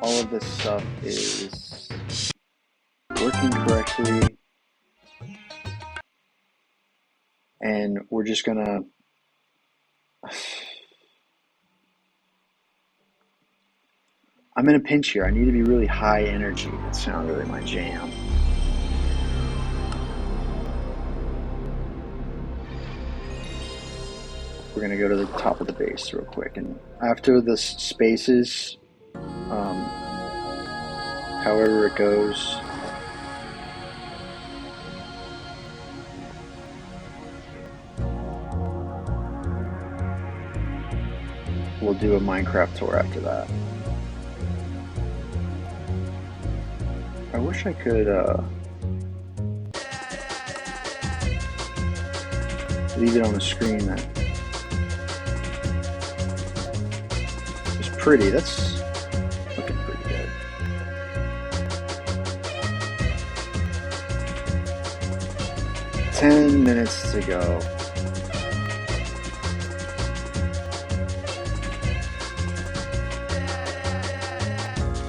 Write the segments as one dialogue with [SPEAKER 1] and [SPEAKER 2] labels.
[SPEAKER 1] all of this stuff is working correctly, and we're just gonna I'm in a pinch here. I need to be really high energy. That's not really my jam. We're gonna go to the top of the bass real quick, and after the spaces, however it goes, we'll do a Minecraft tour after that. I wish I could leave it on the screen that is pretty. That's looking pretty good. Ten minutes to go.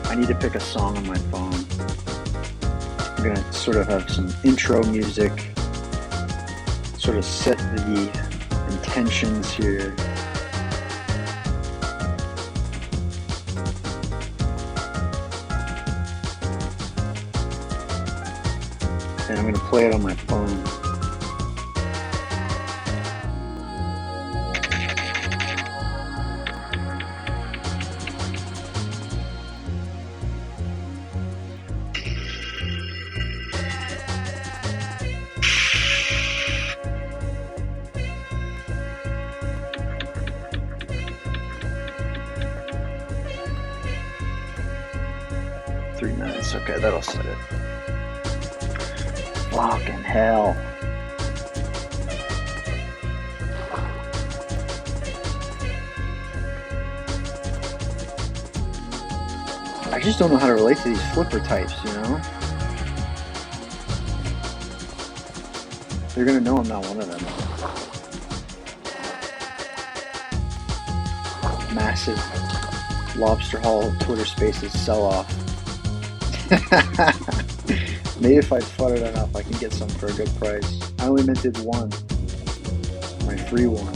[SPEAKER 1] I need to pick a song on my phone. I'm gonna sort of have some intro music, sort of set the intentions here. And I'm gonna play it on my phone. Okay, that'll set it. Fucking hell. I just don't know how to relate to these flipper types, you know? They're gonna know I'm not one of them. Massive Lobster Hall Twitter Spaces sell-off. Maybe if I flutter it enough, I can get some for a good price. I only minted one, my free one.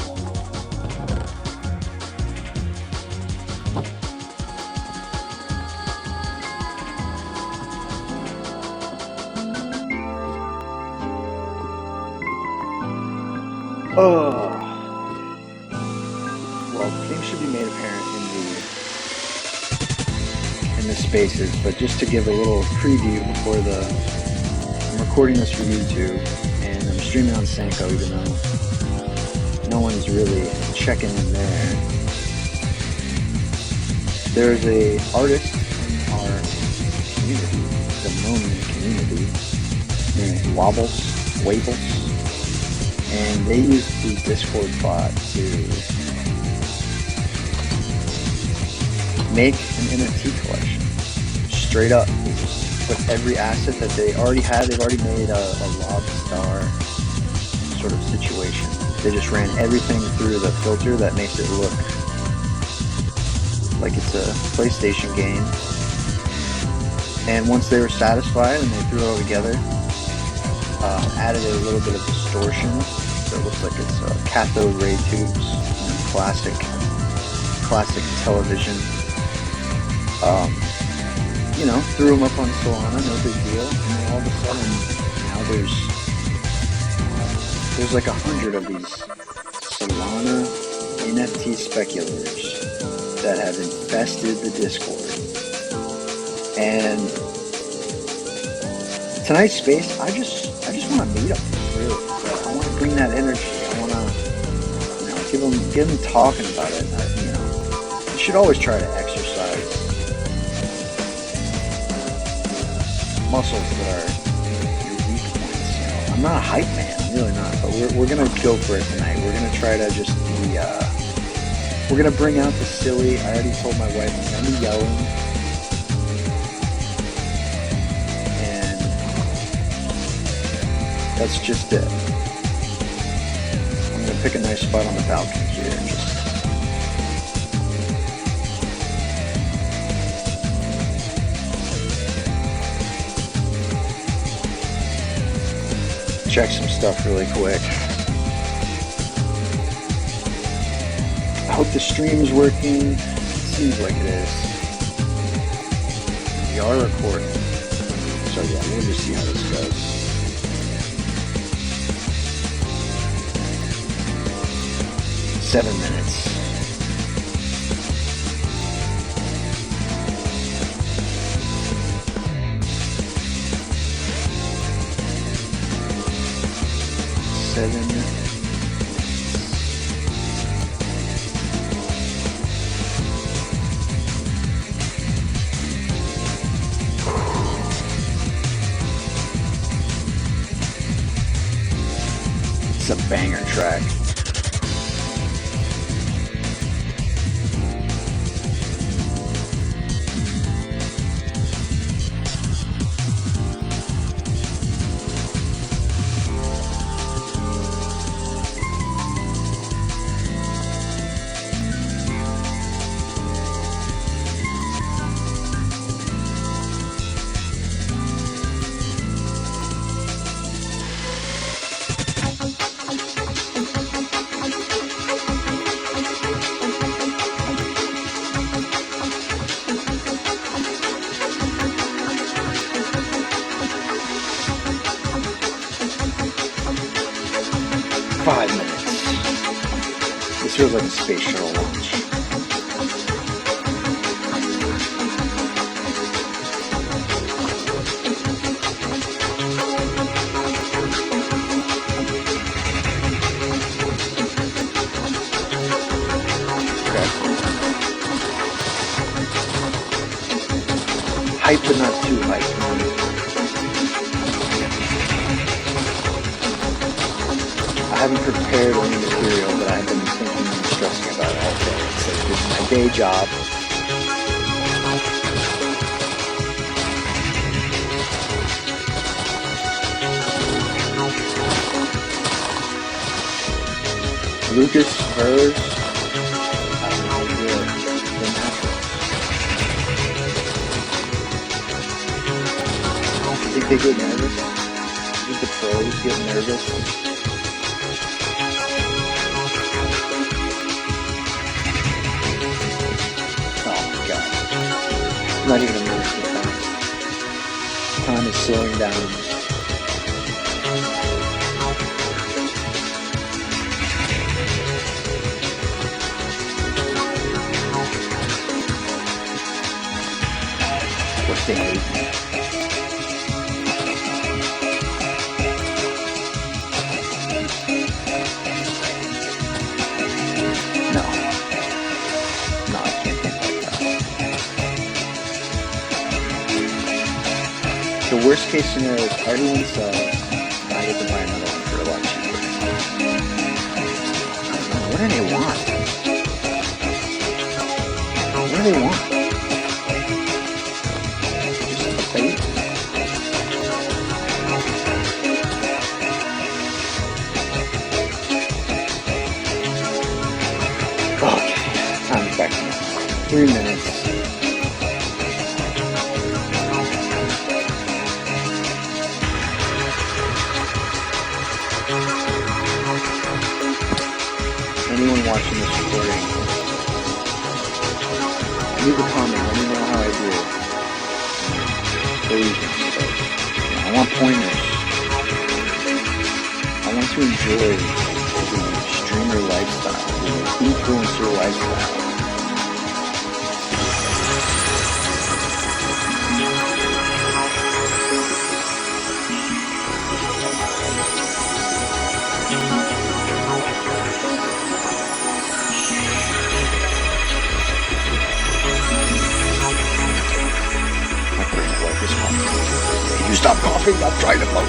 [SPEAKER 1] Oh, well, things should be made apparent in the spaces, but just to give a little preview before I'm recording this for YouTube, and I'm streaming on Sanko, even though no one's really checking in there. There's a artist in our community, the Moan community, named Wabbles, and they use the Discord bot to make an NFT collection. Straight up, they just put every asset that they already had. They've already made a Lobstar sort of situation. They just ran everything through the filter that makes it look like it's a PlayStation game. And once they were satisfied and they threw it all together, added a little bit of distortion, so it looks like it's cathode ray tubes, classic television. You know, threw them up on Solana, no big deal. And then all of a sudden, now there's like 100 of these Solana NFT speculators that have infested the Discord. And tonight's space, I just want to meet them, really. I want to bring that energy. I want to, give them talking about it. You should always try to exercise muscles that are your weak points. I'm not a hype man, I'm really not. But we're gonna go for it tonight. We're gonna try to just be. We're gonna bring out the silly. I already told my wife I'm gonna be yelling. That's just it. I'm going to pick a nice spot on the balcony here and just check some stuff really quick. I hope the stream is working. It seems like it is. We are recording. So yeah, we'll just see how this goes. Seven minutes. It's a banger track. This feels like a space shuttle launch. Okay. Hype, but not too hype. I haven't prepared any material, but I've been thinking and stressing about it all day. It's like this is my day job. Lucas, hers, I don't know, they're naturals. I think they get nervous. I think the pros get nervous. Not even a minute too fast. Time is slowing down. What's the hate? No. No, I can't think like that. The worst case scenario is everyone sells, and I get to buy another one for a lot cheaper. What do they want? What do they want? Just a bait? Okay, time's back now. 3 minutes. Anyone watching this recording, leave a comment. Let me know how I do. Please. I want pointers. I want to enjoy the streamer lifestyle, the influencer lifestyle. You stop coughing, I'll try to blow it.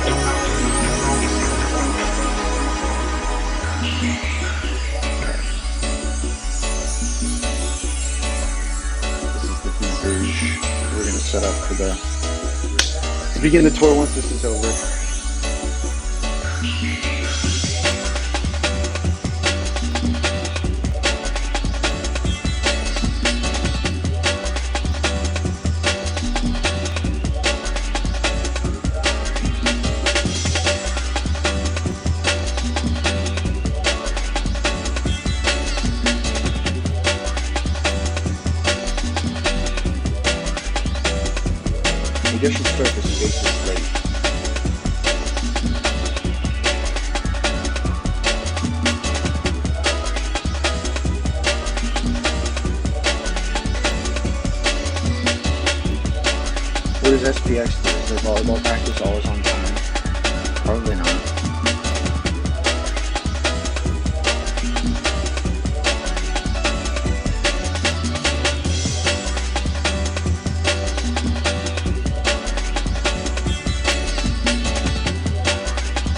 [SPEAKER 1] This is the debrief we're going to set up for to begin the tour once this is over. guess we'll start the spaces late. What does SPX do? Is their volleyball practice always on time? Probably not.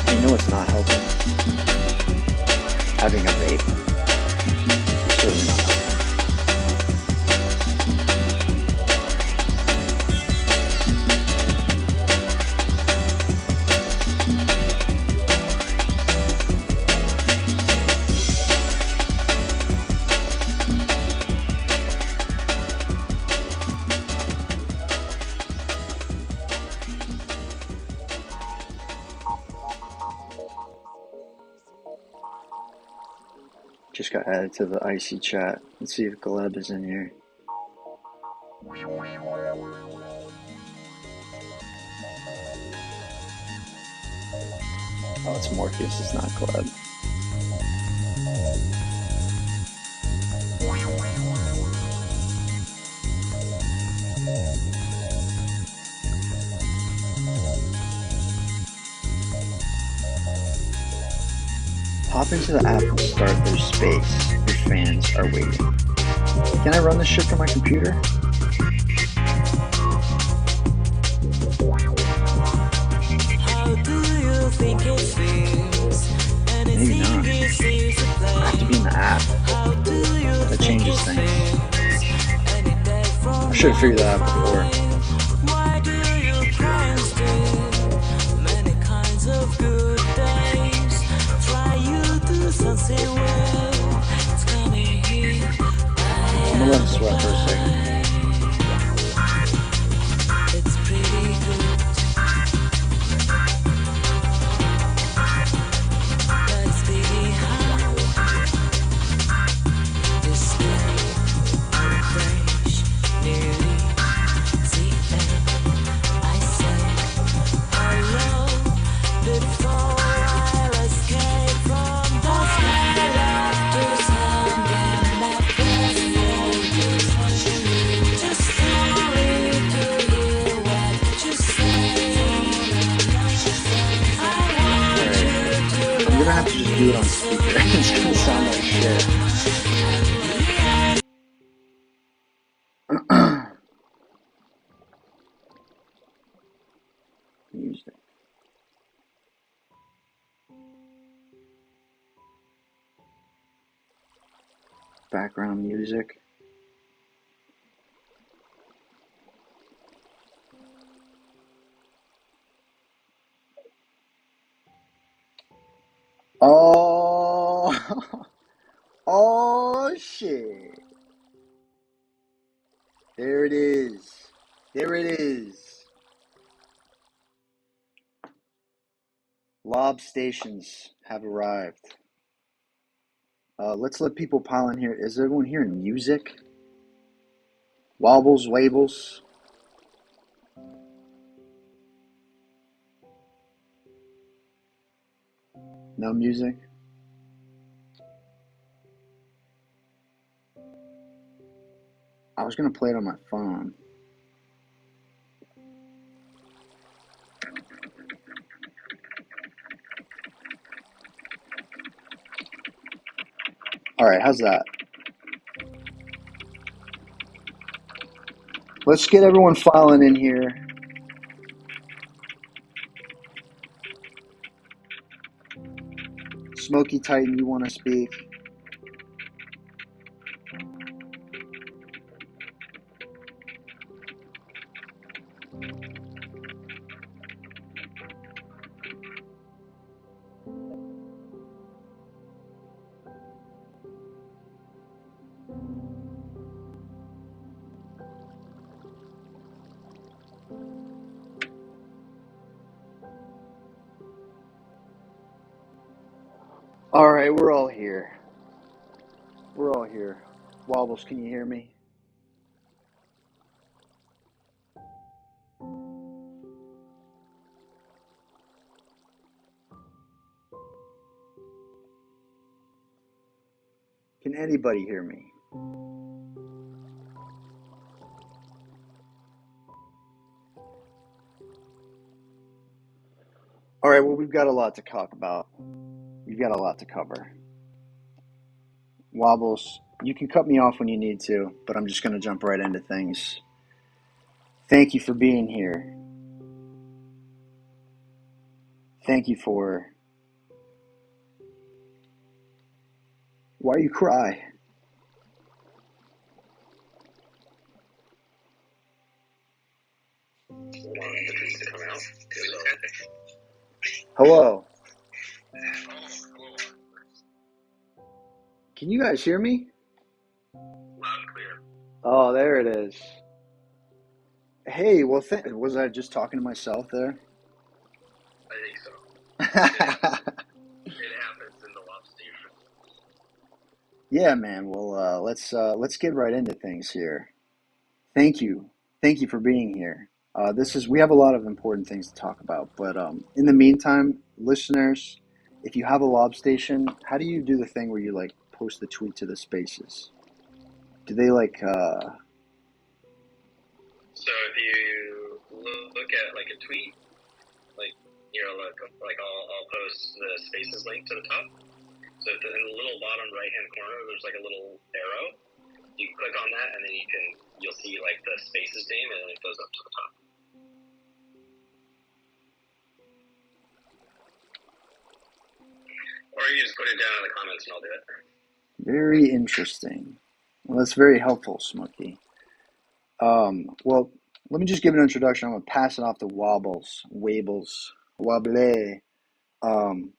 [SPEAKER 1] You know what's not helping? Having a vape. Certainly not helping. Just got added to the icy chat. Let's see if Gleb is in here. Oh, it's Morpheus, it's not Gleb. Hop into the app and start their space. Your fans are waiting. Can I run this shit from my computer? Maybe not. I have to be in the app. That changes things. I should have figured that out before. I'm gonna let him sweat for a second. I'm gonna have to just do it on speaker. It's gonna sound like shit. Music. Background music. Oh, oh shit. There it is. There it is. Lawbstations have arrived. Let's let people pile in here. Is everyone hearing music? Wobbles, wabbles. No music? I was gonna play it on my phone. Alright, how's that? Let's get everyone filing in here. Smoky Titan, you want to speak? Alright, we're all here. We're all here. Wobbles, can you hear me? Can anybody hear me? All right, well, we've got a lot to talk about. We've got a lot to cover. Wobbles, you can cut me off when you need to, but I'm just going to jump right into things. Thank you for being here. Thank you for. Why you cry? Hello. Can you guys hear me? Oh, there it is. Hey, well, was I just talking to myself there? Yeah, man. Well, let's get right into things here. Thank you, thank you for being here. We have a lot of important things to talk about, but in the meantime, listeners, if you have a lob station, how do you do the thing where you like post the tweet to the spaces? Do they like?
[SPEAKER 2] So if you look at like a tweet, like I'll post the spaces link to the top. So in the little bottom right hand corner, there's like a little arrow. You can click on that, and then you'll see like the spaces name, and then it goes up to the top. Or you just put it down in the comments, and I'll do it.
[SPEAKER 1] Very interesting. Well, that's very helpful, Smokey. Well, let me just give an introduction. I'm gonna pass it off to Wabbles, Wable. Um,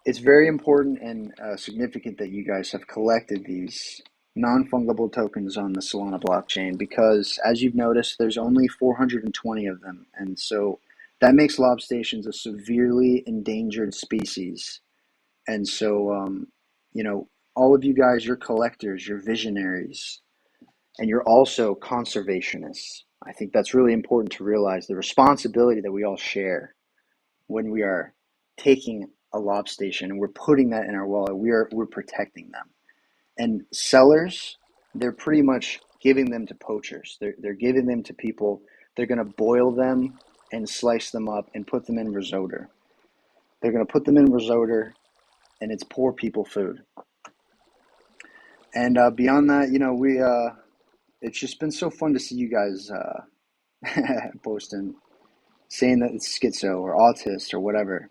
[SPEAKER 1] it's very important and significant that you guys have collected these non-fungible tokens on the Solana blockchain because, as you've noticed, there's only 420 of them, and so that makes lobstations a severely endangered species. And so, all of you guys, you're collectors, you're visionaries, and you're also conservationists. I think that's really important to realize the responsibility that we all share when we are taking a lobstation and we're putting that in our wallet. We're protecting them. And sellers, they're pretty much giving them to poachers. They're giving them to people. They're going to boil them and slice them up and put them in risotto. They're going to put them in risotto, and it's poor people food. And beyond that, it's just been so fun to see you guys posting, saying that it's schizo or autist or whatever.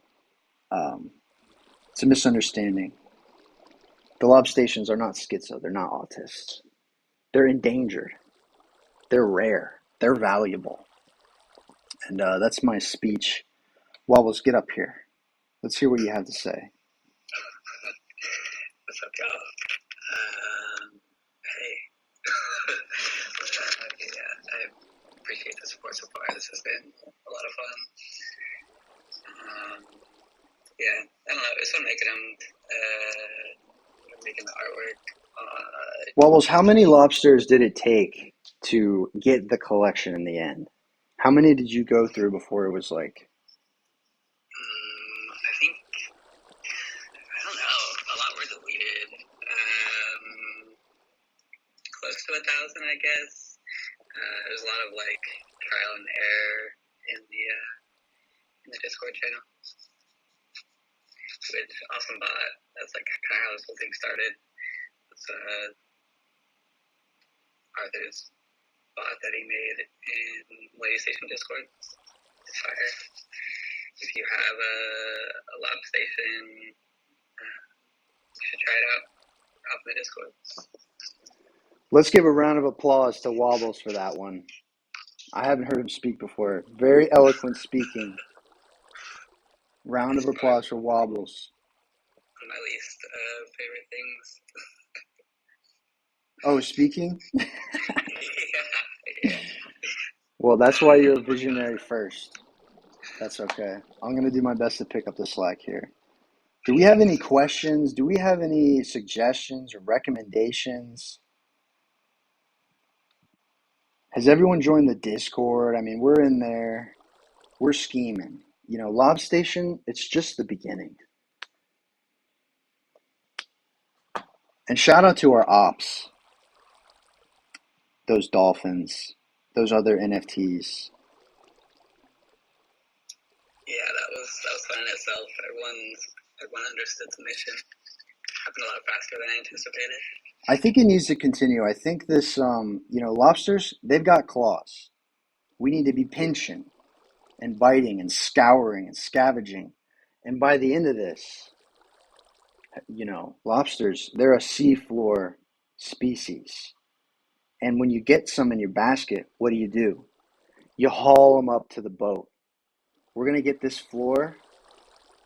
[SPEAKER 1] It's a misunderstanding. The lobstations are not schizo. They're not autists. They're endangered. They're rare. They're valuable. And that's my speech. Wobbles, get up here. Let's hear what you have to say.
[SPEAKER 2] What's up, y'all? Hey. I appreciate the support so far. This has been a lot of fun. I don't know. It's fun making them, making the artwork.
[SPEAKER 1] Wobbles, how many lobsters did it take to get the collection in the end? How many did you go through before it was like?
[SPEAKER 2] I think, I don't know, a lot were deleted. Close to 1,000, I guess. There's a lot of like trial and error in the Discord channel, which Awesome Bot. That's like kind of how this whole thing started. It's Arthur's bot that he made in Lawbstation Discord. It's fire. If you have a Lawbstation, you should try it out off the Discord.
[SPEAKER 1] Let's give a round of applause to Wobbles for that one. I haven't heard him speak before. Very eloquent speaking. Round of applause for Wobbles.
[SPEAKER 2] One of my least favorite things.
[SPEAKER 1] Oh, speaking?
[SPEAKER 2] Yeah.
[SPEAKER 1] Well, that's why you're a visionary first. That's okay. I'm going to do my best to pick up the slack here. Do we have any questions? Do we have any suggestions or recommendations? Has everyone joined the Discord? I mean, we're in there. We're scheming. Lobstation, it's just the beginning. And shout out to our ops, those dolphins, those other NFTs.
[SPEAKER 3] Yeah, that was fun in itself. Everyone understood the mission. Happened a lot faster than I anticipated.
[SPEAKER 1] I think it needs to continue. I think this, lobsters, they've got claws. We need to be pinching and biting and scouring and scavenging. And by the end of this, lobsters, they're a seafloor species. And when you get some in your basket, what do? You haul them up to the boat. We're going to get this floor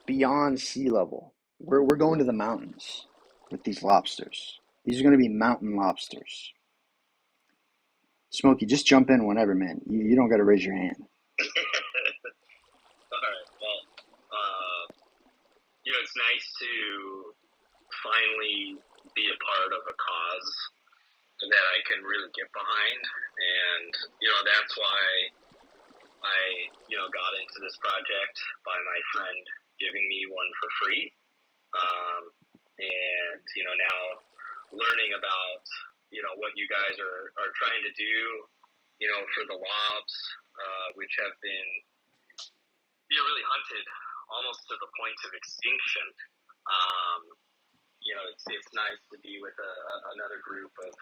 [SPEAKER 1] beyond sea level. We're going to the mountains with these lobsters. These are going to be mountain lobsters. Smokey, just jump in whenever, man. You don't got to raise your hand.
[SPEAKER 2] All right. Well, it's nice to finally be a part of a cause that I can really get behind, and that's why I got into this project by my friend giving me one for free, and now learning about what you guys are trying to do for the lobs, which have been really hunted almost to the point of extinction. It's nice to be with another group of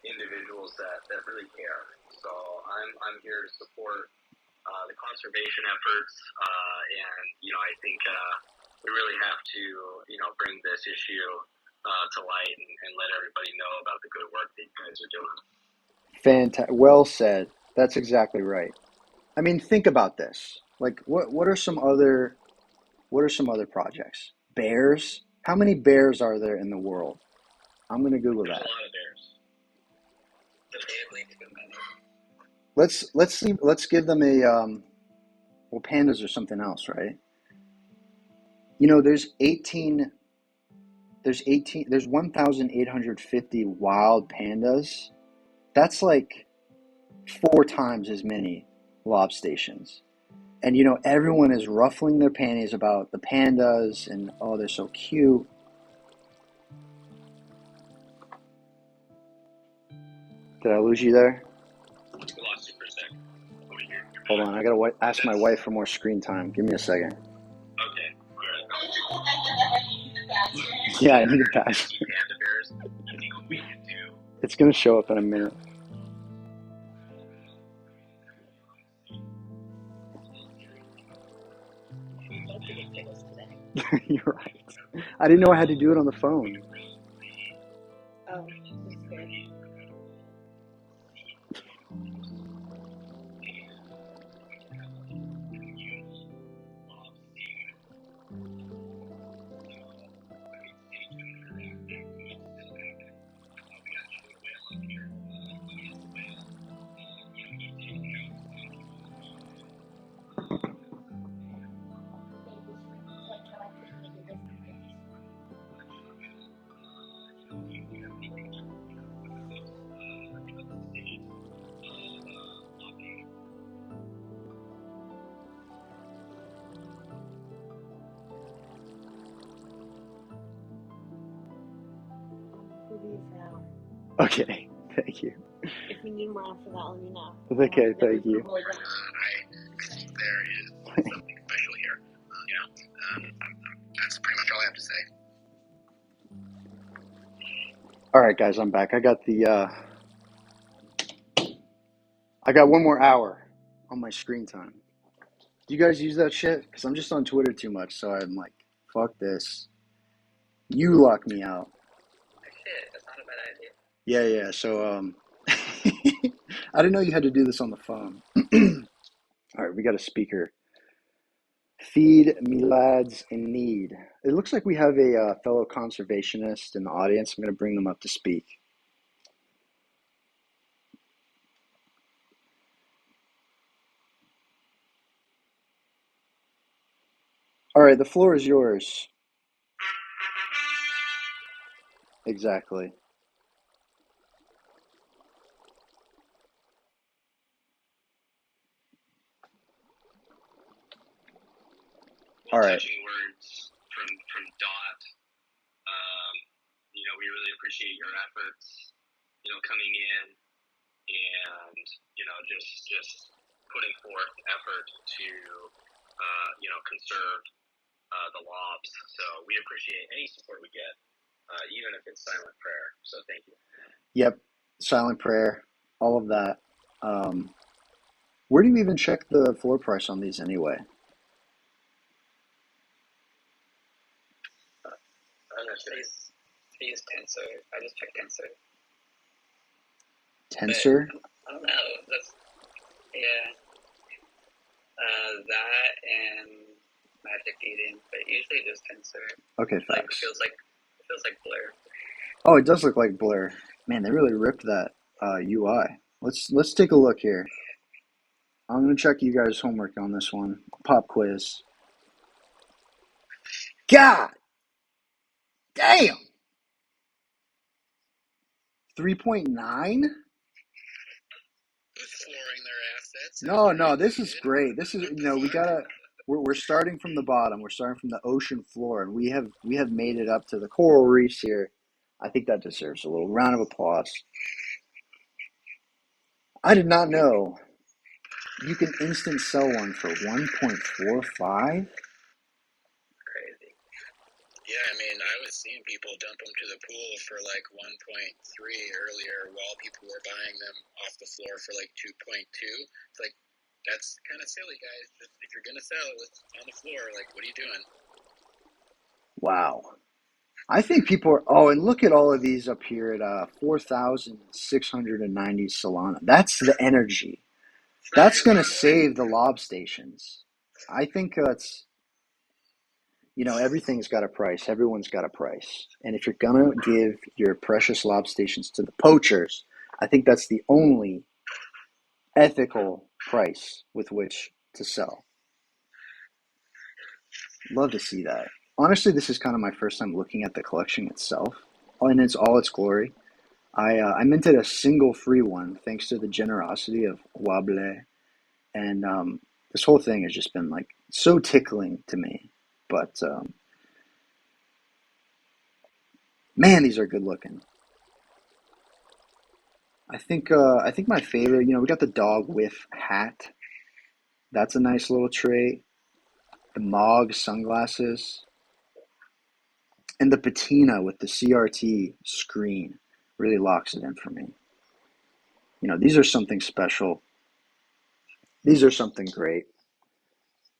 [SPEAKER 2] individuals that really care. So I'm here to support the conservation efforts, and I think we really have to bring this issue to light and let everybody know about the good work that you guys are doing.
[SPEAKER 1] Fantastic. Well said. That's exactly right. I mean, think about this. Like, what are some other projects? Bears? How many bears are there in the world? I'm gonna Google
[SPEAKER 2] There's
[SPEAKER 1] that.
[SPEAKER 2] a lot of bears.
[SPEAKER 3] Debatably too many.
[SPEAKER 1] Let's see. Let's give them a well, pandas or something else, right? There's 1,850 wild pandas. That's like 4 times as many Lawbstations. And everyone is ruffling their panties about the pandas and oh, they're so cute. Did I lose you there?
[SPEAKER 2] We lost you for a second.
[SPEAKER 1] Hold on, I gotta ask my wife for more screen time. Give me a second.
[SPEAKER 2] Okay.
[SPEAKER 1] Yeah, I need to pass.
[SPEAKER 2] Panda bears. I think what we can do.
[SPEAKER 1] It's gonna show up in a minute. You're right. I didn't know I had to do it on the phone.
[SPEAKER 3] Oh, that's good.
[SPEAKER 1] Okay, thank you.
[SPEAKER 4] If you need more after that, let me know.
[SPEAKER 1] Okay, thank you.
[SPEAKER 2] There is something special here. That's pretty much all I have to say.
[SPEAKER 1] All right, guys, I'm back. I got one more hour on my screen time. Do you guys use that shit? Because I'm just on Twitter too much, so I'm like, fuck this. You lock me out.
[SPEAKER 3] Shit, that's not a bad idea.
[SPEAKER 1] Yeah. So I didn't know you had to do this on the phone. All right, we got a speaker. Feed Milads in need. It looks like we have a fellow conservationist in the audience. I'm going to bring them up to speak. All right, the floor is yours. Exactly.
[SPEAKER 2] Well,
[SPEAKER 1] all right.
[SPEAKER 2] Touching words from Dot. We we really appreciate your efforts, coming in and, just putting forth effort to, conserve the lobs. So we appreciate any support we get, even if it's silent prayer. So thank you.
[SPEAKER 1] Yep, silent prayer, all of that. Where do you even check the floor price on these anyway?
[SPEAKER 3] Please Tensor. I just checked Tensor.
[SPEAKER 1] Tensor?
[SPEAKER 3] But, I don't know. Yeah. That and Magic Eden, but usually just Tensor.
[SPEAKER 1] Okay,
[SPEAKER 3] Like
[SPEAKER 1] facts.
[SPEAKER 3] feels like Blur.
[SPEAKER 1] Oh, it does look like Blur. Man, they really ripped that UI. Let's take a look here. I'm gonna check you guys' homework on this one. Pop quiz. God damn! 3.9?
[SPEAKER 3] Flooring their assets.
[SPEAKER 1] No, this is great. This is we're starting from the bottom. We're starting from the ocean floor, and we have made it up to the coral reefs here. I think that deserves a little round of applause. I did not know you can instant sell one for 1.45.
[SPEAKER 3] Crazy. Yeah, I mean, I was seeing people dump them to the pool for like 1.3 earlier while people were buying them off the floor for like 2.2. It's like, that's kind of silly, guys. If you're going to sell it on the floor, like, what are you doing?
[SPEAKER 1] Wow. I think people are, oh, and look at all of these up here at 4,690 Solana. That's the energy. That's going to save the Lawbstations. I think that's, everything's got a price. Everyone's got a price. And if you're going to give your precious Lawbstations to the poachers, I think that's the only ethical price with which to sell. Love to see that. Honestly, this is kind of my first time looking at the collection itself, and it's all its glory. I minted a single free one thanks to the generosity of Wable, and this whole thing has just been like so tickling to me. But man, these are good looking. I think my favorite, we got the dog whiff hat. That's a nice little trait. The Mog sunglasses. And the patina with the CRT screen really locks it in for me. These are something special. These are something great.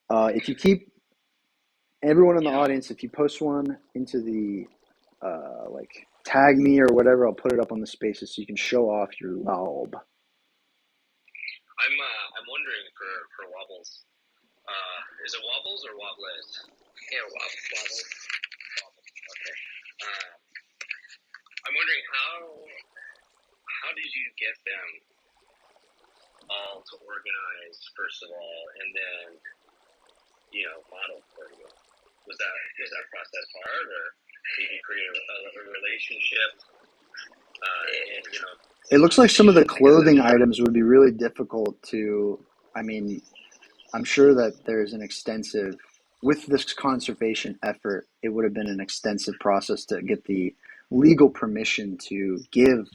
[SPEAKER 1] If you keep everyone in the audience, if you post one into the tag me or whatever, I'll put it up on the spaces so you can show off your lob.
[SPEAKER 2] I'm wondering for Wobbles. Is it Wobbles or Wobbles?
[SPEAKER 3] Yeah, Wobbles.
[SPEAKER 2] Okay. I'm wondering how did you get them all to organize first of all, and then model for you? Was that process hard, or did you create a relationship?
[SPEAKER 1] It looks like some of the clothing items would be really difficult to. I mean, I'm sure that there's an extensive, with this conservation effort, it would have been an extensive process to get the legal permission to give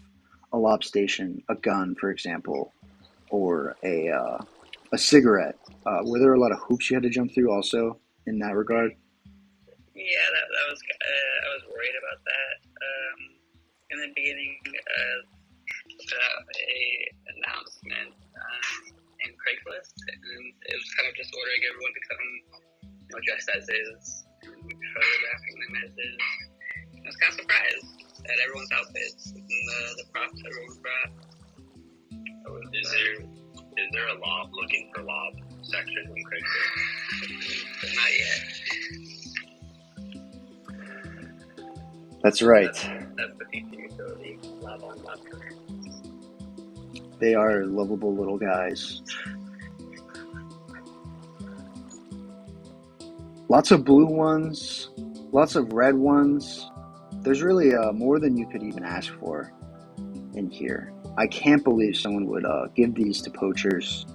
[SPEAKER 1] a Lawbstation a gun, for example, or a cigarette. Were there a lot of hoops you had to jump through also in that regard?
[SPEAKER 3] Yeah, that was. I was worried about that. In the beginning, a announcement in Craigslist, and it was kind of just ordering everyone to come, dressed as is, photographing them as is. I was kind of surprised at everyone's outfits and the props everyone brought.
[SPEAKER 2] Is there a lob looking for lob section in Craigslist?
[SPEAKER 3] Not yet.
[SPEAKER 1] That's right.
[SPEAKER 3] That's the feature utility. Lob on lob.
[SPEAKER 1] They are lovable little guys. Lots of blue ones, lots of red ones. There's really more than you could even ask for in here. I can't believe someone would give these to poachers,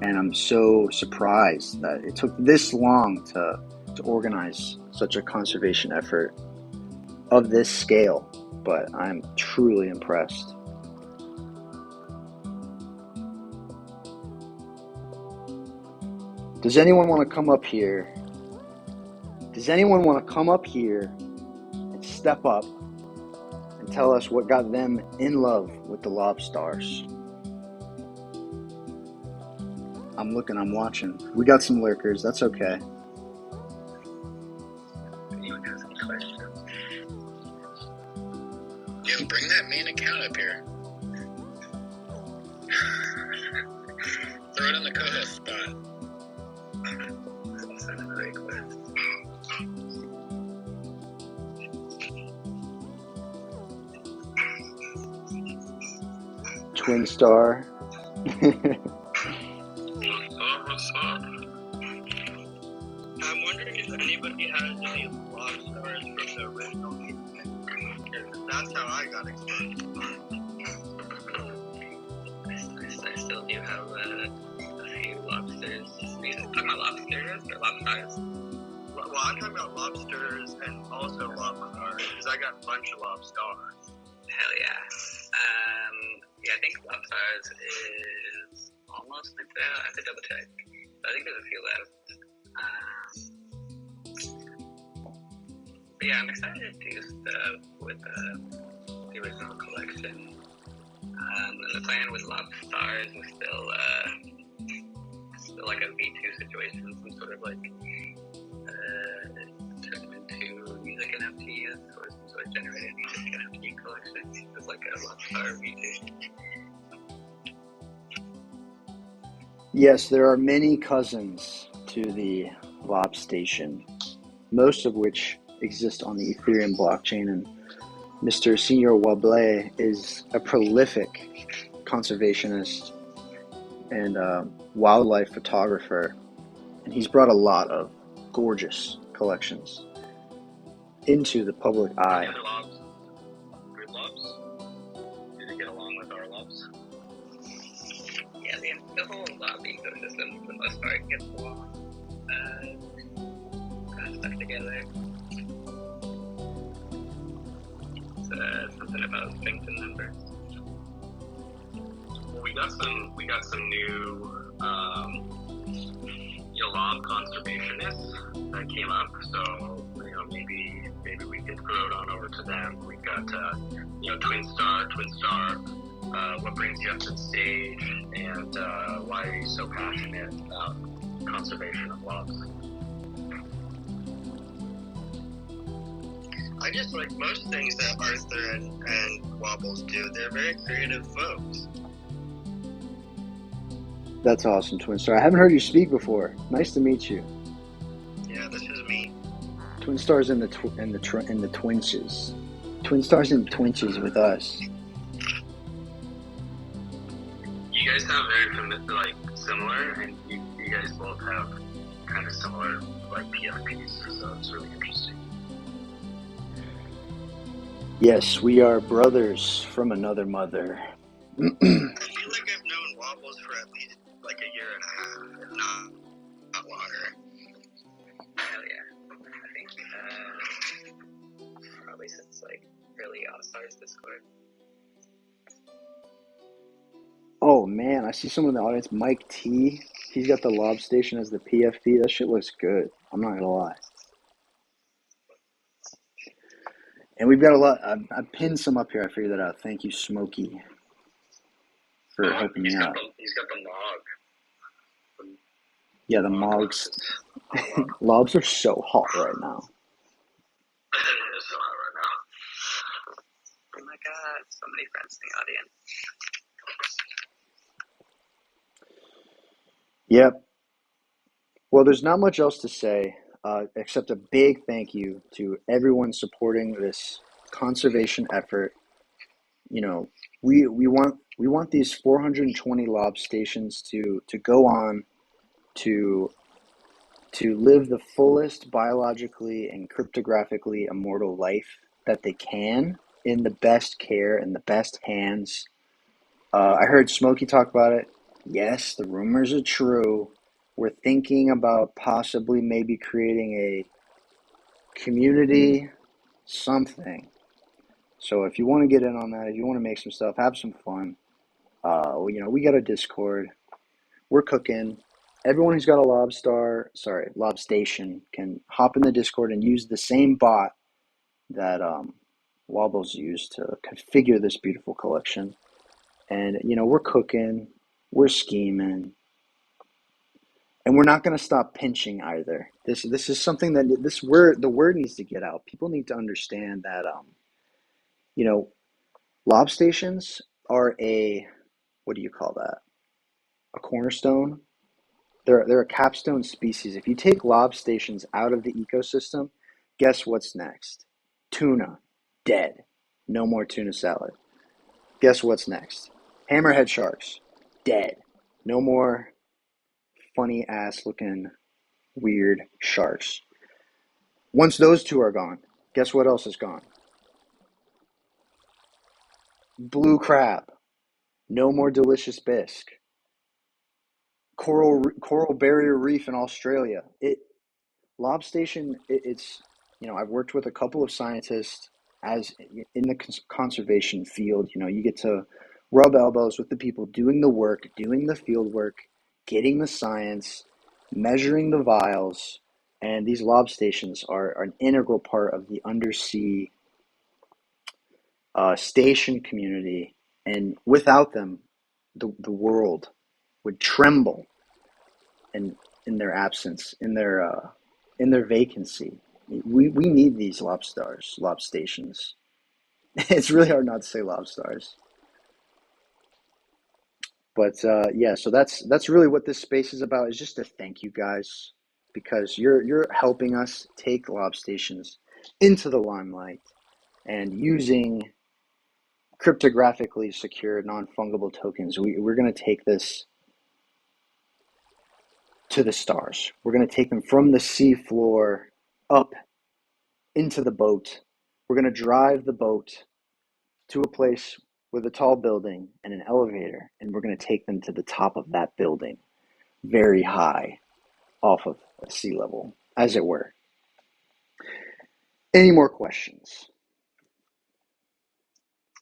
[SPEAKER 1] and I'm so surprised that it took this long to organize such a conservation effort of this scale. but I'm truly impressed. Does anyone want to come up here? Does anyone want to come up here and step up and tell us what got them in love with the Lobstars? I'm looking, I'm watching. We got some lurkers, that's okay.
[SPEAKER 2] Anyone has any questions?
[SPEAKER 3] Yo, bring that main account up here. Throw it on the co-host spot.
[SPEAKER 2] I'll send a request.
[SPEAKER 1] Twin Star.
[SPEAKER 2] What's up? I'm wondering if anybody has any Lawbstars from the original game. That's how I got exposed. I still do have a few lobsters. Are you talking about lobsters or lobsters? Well, I'm talking about lobsters and also lobstars, because I got a bunch of lobstars. Hell yeah. Yeah, I think lobstars is almost like that. I have to double check. I think there's a few left. But yeah, I'm excited to do stuff with the original collection. And the plan with Lobstars is still like a V2 situation, some sort of like turn into music NFTs or some sort of generated music NFT collection. It's like a Lobstar V2.
[SPEAKER 1] Yes, there are many cousins to the Lawbstation, most of which exist on the Ethereum blockchain, and Mr. Senor Wable is a prolific conservationist and wildlife photographer, and he's brought a lot of gorgeous collections into the public eye.
[SPEAKER 2] Other lobs? Good lobs? Do they get along with our lobs? Yeah, the whole lob ecosystem, for the most part, gets along. Stuck together. It's something about strength in numbers. Well, we got some new lob conservationists that came up, so maybe we could throw it on over to them. We got Twin Star. What brings you up to the stage, and why are you so passionate about conservation of lobs? I just like most things that Arthur and Wobbles do. They're very creative folks.
[SPEAKER 1] That's awesome, Twin Star. I haven't heard you speak before. Nice to meet you.
[SPEAKER 2] Yeah, this is me.
[SPEAKER 1] Twin Star's in the twinches. Twin Star's in twinches with us.
[SPEAKER 2] You guys sound very similar, and you guys both have kind of similar PFPs, so it's really interesting.
[SPEAKER 1] Yes, we are brothers from another mother.
[SPEAKER 2] I feel like I've known Wobbles for at least a year and a half, if not longer. Hell yeah. I think probably since early All-Stars Discord.
[SPEAKER 1] Oh man, I see someone in the audience, Mike T. He's got the Lawbstation as the PFP. That shit looks good. I'm not gonna lie. And we've got a lot. I pinned some up here. I figured that out. Thank you, Smokey, for helping me out.
[SPEAKER 2] He's got the log.
[SPEAKER 1] Yeah, the mogs. Lobs are so hot right now.
[SPEAKER 2] It is so hot right now. Oh my god, so many friends in the audience.
[SPEAKER 1] Yep. Well, there's not much else to say except a big thank you to everyone supporting this conservation effort. We want these 420 Lawbstations to go on to live the fullest biologically and cryptographically immortal life that they can in the best care and the best hands. I heard Smokey talk about it. Yes, the rumors are true. We're thinking about possibly maybe creating a community something So if you want to get in on that, if you want to make some stuff, have some fun. We got a Discord. We're cooking. Everyone who's got a Lawbstation can hop in the Discord and use the same bot that Wobble's used to configure this beautiful collection. And we're cooking, we're scheming, and we're not going to stop pinching either. This is something that the word needs to get out. People need to understand that Lawbstations are what do you call that? A cornerstone. They're a capstone species. If you take Lawbstations out of the ecosystem, guess what's next? Tuna, dead. No more tuna salad. Guess what's next? Hammerhead sharks, dead. No more funny ass looking weird sharks. Once those two are gone, guess what else is gone? Blue crab. No more delicious bisque. Coral barrier reef in Australia. Lawbstation. It's I've worked with a couple of scientists as in the conservation field. You get to rub elbows with the people doing the work, doing the field work, getting the science, measuring the vials, and these Lawbstations are an integral part of the undersea station community. And without them, the world would tremble in their absence, in their vacancy. We need these Lawbstations. It's really hard not to say Lobstars. But yeah, so that's really what this space is about. Is just to thank you guys because you're helping us take Lawbstations into the limelight and using cryptographically secure non-fungible tokens. We're going to take this to the stars. We're going to take them from the sea floor up into the boat. We're going to drive the boat to a place with a tall building and an elevator, and we're going to take them to the top of that building, very high off of sea level, as it were. Any more questions?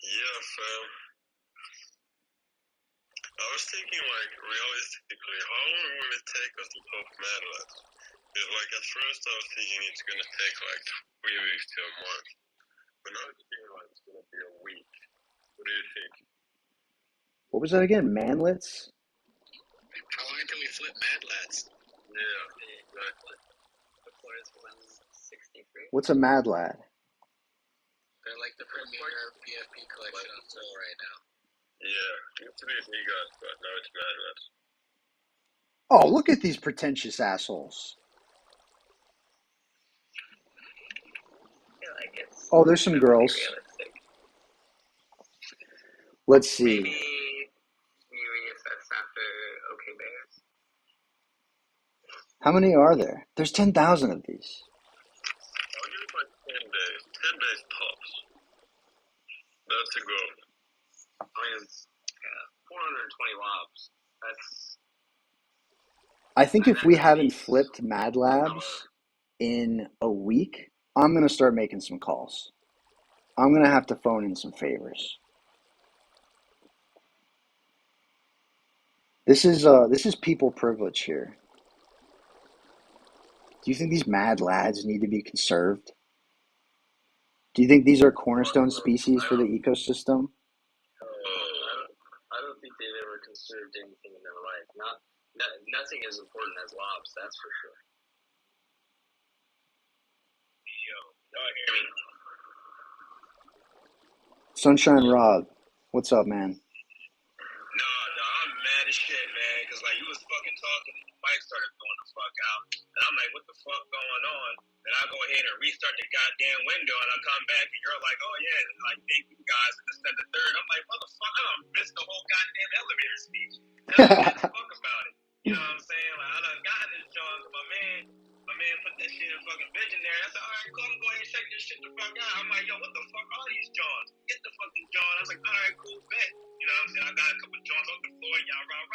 [SPEAKER 5] Yeah, fam. I was thinking, like, realistically, how long will it take us to top Mad Lads? Because, like, at first I was thinking it's gonna take, like, 3 weeks to a month. But now it's feeling like it's gonna be a week. What do you think?
[SPEAKER 1] What was that again? Manlets?
[SPEAKER 3] How long until we flip Mad Lads?
[SPEAKER 5] Yeah, exactly.
[SPEAKER 2] The floor is 163.
[SPEAKER 1] What's a Mad Lad?
[SPEAKER 3] They're like the premier PFP collection on sale right now.
[SPEAKER 5] Yeah, it used to be Vegas, but now it's Mad Lads.
[SPEAKER 1] Oh, look at these pretentious assholes.
[SPEAKER 2] I feel like it's
[SPEAKER 1] Oh, there's some girls.
[SPEAKER 2] realistic.
[SPEAKER 1] Let's see.
[SPEAKER 2] Maybe you reassess after OK Bears.
[SPEAKER 1] How many are there? There's 10,000 of these.
[SPEAKER 5] I'll give it like 10 days. 10 days tops. That's a goal.
[SPEAKER 2] I mean, it's 420 lobs. That's.
[SPEAKER 1] I think if we haven't flipped Mad Labs in a week, I'm going to start making some calls. I'm going to have to phone in some favors. This is people privilege here. Do you think these Mad Lads need to be conserved? Do you think these are cornerstone species for the ecosystem?
[SPEAKER 2] I don't think they've ever conserved anything in their life. Nothing as important as lobs, that's for sure.
[SPEAKER 1] Sunshine Rob, what's up, man?
[SPEAKER 5] No, I'm mad as shit, man. Because, like, you was fucking talking and the mic started going the fuck out. And I'm like, what the fuck going on? And I go ahead and restart the goddamn window and I come back and you're like, oh, yeah, and like, thank you guys and this and the third. I'm like, motherfucker, I done missed the whole goddamn elevator speech. And I don't give a fuck about it. You know what I'm saying? Like, I done got this job, my man put this shit in fucking visionary. I said, all right, cool, I'm going to go ahead and check this shit the fuck out. I'm like, yo, what the fuck are these Johns? Get the fucking John. I was like, all right, cool, bet. You know what I'm saying? I got a couple Johns on the floor, y'all rah.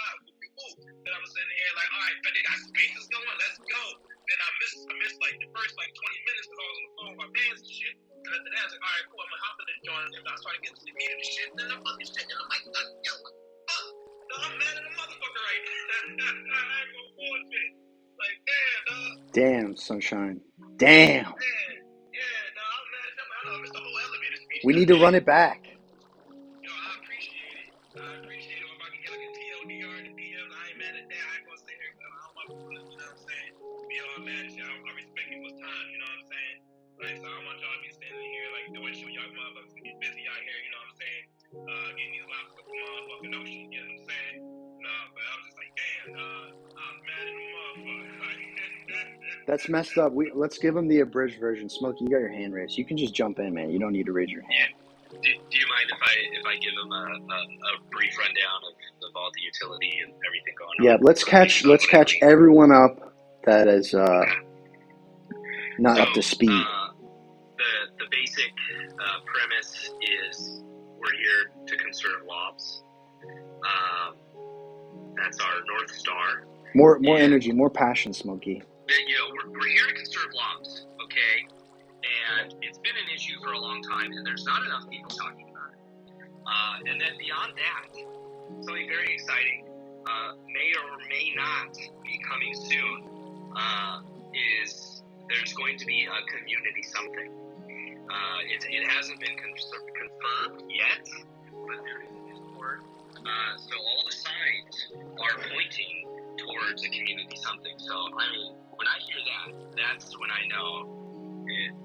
[SPEAKER 5] Then I'm sitting here like, all right, bet they got spaces going, let's go. Then I missed like the first like 20 minutes because I was on the phone with my bands and shit. And after I was like, all right, cool, I'm gonna hop in the joint, and I started getting to the meat and shit, and then I'm fucking shit, and I'm like, yo, what the fuck? No, I'm mad at a motherfucker right now. I ain't gonna bullshit. Like, damn, dog.
[SPEAKER 1] Damn, Sunshine. Damn.
[SPEAKER 5] Yeah, no, I'm mad at them. I don't know, it's the whole elevator speech.
[SPEAKER 1] We need to run it back.
[SPEAKER 5] Yo, I appreciate it. If I can get like a TLDR in the DMs, I ain't mad at that. I ain't gonna sit here, I don't want to, you know what I'm saying? Be all mad and shit. I respect people's time, you know what I'm saying? Like, so I don't want y'all to be standing here, like, doing shit. Y'all motherfuckers can get busy out here, you know what I'm saying? Getting these lobsters from motherfucking ocean, you know what I'm saying? No, but I was just like, damn, I'm mad at the motherfucker.
[SPEAKER 1] That's messed up. Let's give him the abridged version. Smokey, you got your hand raised. You can just jump in, man. You don't need to raise your hand.
[SPEAKER 2] Do you mind if I give them a brief rundown of all the utility and everything going on?
[SPEAKER 1] Yeah, let's catch everyone up that is not up to speed.
[SPEAKER 2] The basic premise is we're here to conserve lobs. That's our North Star.
[SPEAKER 1] More energy, more passion, Smokey.
[SPEAKER 2] You know, we're here to conserve lobs, okay? And it's been an issue for a long time, and there's not enough people talking about it. And then beyond that, something very exciting, may or may not be coming soon, is there's going to be a community something. It hasn't been confirmed yet, but there is a Discord. So all the signs are pointing towards a community something. So, I mean, when I hear that, that's when I know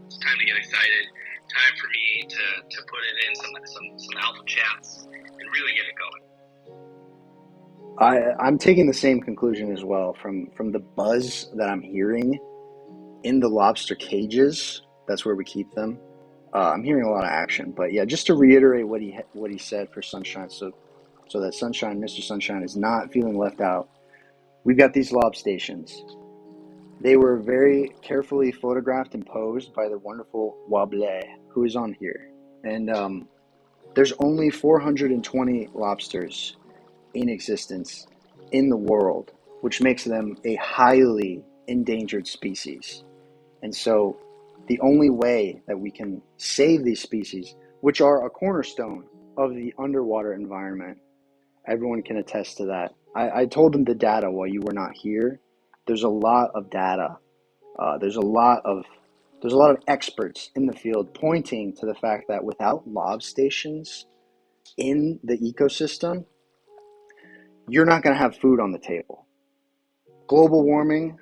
[SPEAKER 2] it's time to get excited. Time for me to put it in some alpha chats and really get it going.
[SPEAKER 1] I'm taking the same conclusion as well from the buzz that I'm hearing in the lobster cages. That's where we keep them. I'm hearing a lot of action, but yeah, just to reiterate what he said for Sunshine, so that Sunshine, Mr. Sunshine, is not feeling left out. We've got these Lawbstations. They were very carefully photographed and posed by the wonderful Wable, who is on here, and there's only 420 lobsters in existence in the world, which makes them a highly endangered species. And so the only way that we can save these species, which are a cornerstone of the underwater environment, everyone can attest to that. I told them the data while you were not here. There's a lot of data. There's a lot of experts in the field pointing to the fact that without Lawbstations in the ecosystem, you're not going to have food on the table. Global warming,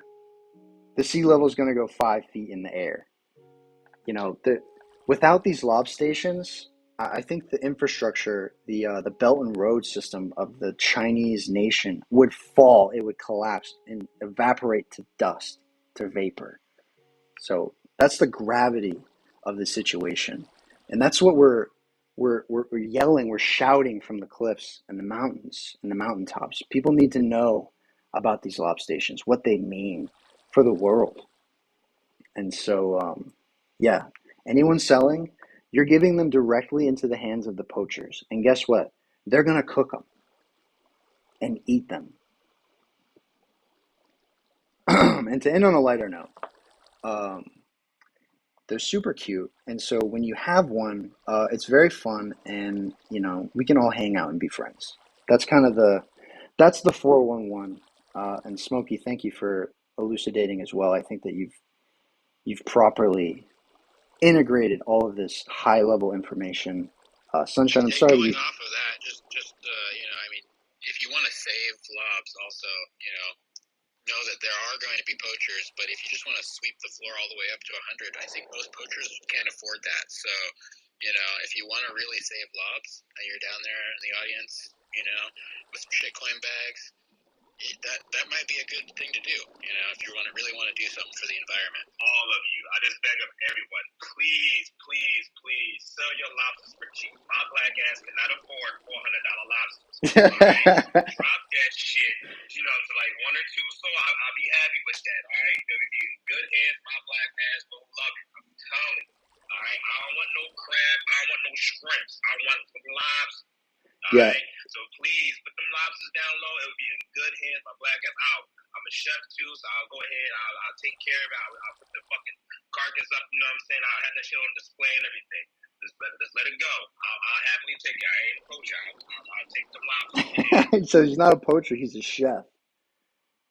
[SPEAKER 1] the sea level is going to go 5 feet in the air. You know, without these Lawbstations, I think the infrastructure, the Belt and Road system of the Chinese nation would fall. It would collapse and evaporate to dust, to vapor. So that's the gravity of the situation, and that's what we're yelling, we're shouting from the cliffs and the mountains and the mountaintops. People need to know about these Lawbstations, what they mean for the world. And so, yeah, anyone selling, you're giving them directly into the hands of the poachers. And guess what? They're going to cook them and eat them. And to end on a lighter note, they're super cute. And so when you have one, it's very fun, and, you know, we can all hang out and be friends. That's kind of that's the 411. And Smokey, thank you for elucidating as well. I think that you've properly integrated all of this high level information. Sunshine, I'm sorry.
[SPEAKER 3] Going off of that, just you know, I mean, if you want to save lobs, also, you know that there are going to be poachers, but if you just want to sweep the floor all the way up to 100, I think most poachers can't afford that. So, you know, if you want to really save lobs, and you're down there in the audience, you know, with some shitcoin bags, that might be a good thing to do, you know, if you really want to do something for the environment.
[SPEAKER 5] All of you, I just beg of everyone, please, please, please sell your lobsters for cheap. My black ass cannot afford $400 lobsters. Right? Drop that shit. You know, so like one or two, so I'll be happy with that. All right, it'll be in good hands. My black ass will love it. I'm telling you. All right, I don't want no crab. I don't want no shrimps. I want some lobsters. All right, so please put them lobsters down low. It'll be in good hands. My black ass out. I'm I'm a chef too, so I'll go ahead. I'll take care of it. I'll put the fucking carcass up. You know what I'm saying? I'll have that shit on display and everything. Just let it go. I'll happily take it. I ain't a poacher. I'll take the lobster.
[SPEAKER 1] So he's not a poacher, he's a chef.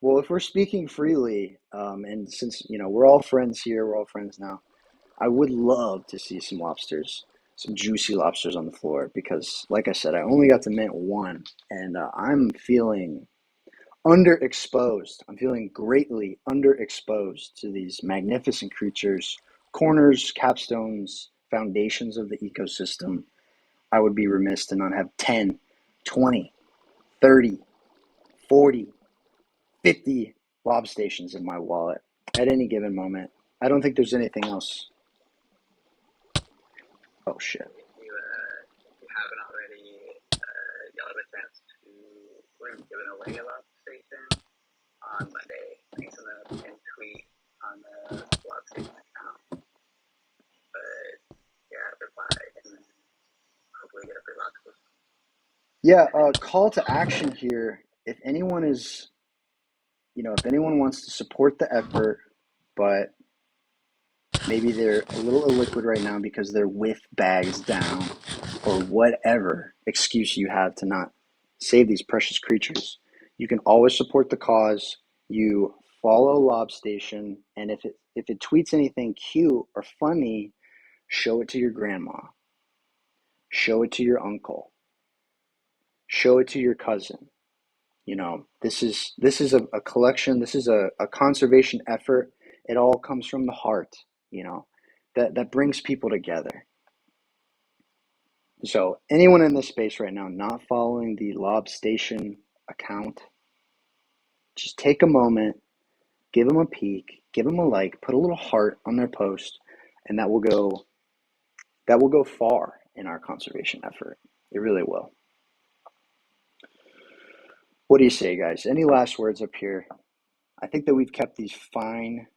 [SPEAKER 1] Well, if we're speaking freely, and since, we're all friends here, we're all friends now, I would love to see some lobsters, some juicy lobsters on the floor because, like I said, I only got to mint one, and I'm feeling underexposed. I'm feeling greatly underexposed to these magnificent creatures, corners, capstones, foundations of the ecosystem. I would be remiss to not have 10, 20, 30, 40, 50 Lawbstations in my wallet at any given moment. I don't think there's anything else. Oh, shit.
[SPEAKER 3] If you haven't already, you'll have a chance to. We're giving away a Lawbstation on Monday. Thanks in the pin tweet on the Lawbstation account. But yeah, reply and then hopefully get a free lobster.
[SPEAKER 1] Yeah, call to action here. If anyone is, if anyone wants to support the effort, but maybe they're a little illiquid right now because their whiff bag's down or whatever excuse you have to not save these precious creatures, you can always support the cause. You follow Lawbstation, and if it tweets anything cute or funny, show it to your grandma, show it to your uncle, show it to your cousin. This is a collection. This is a conservation effort. It all comes from the heart, that brings people together. So anyone in this space right now not following the Lawbstation account, just take a moment, give them a peek, give them a like, put a little heart on their post, and that will go far in our conservation effort. It really will. What do you say, guys? Any last words up here? I think that we've kept these fine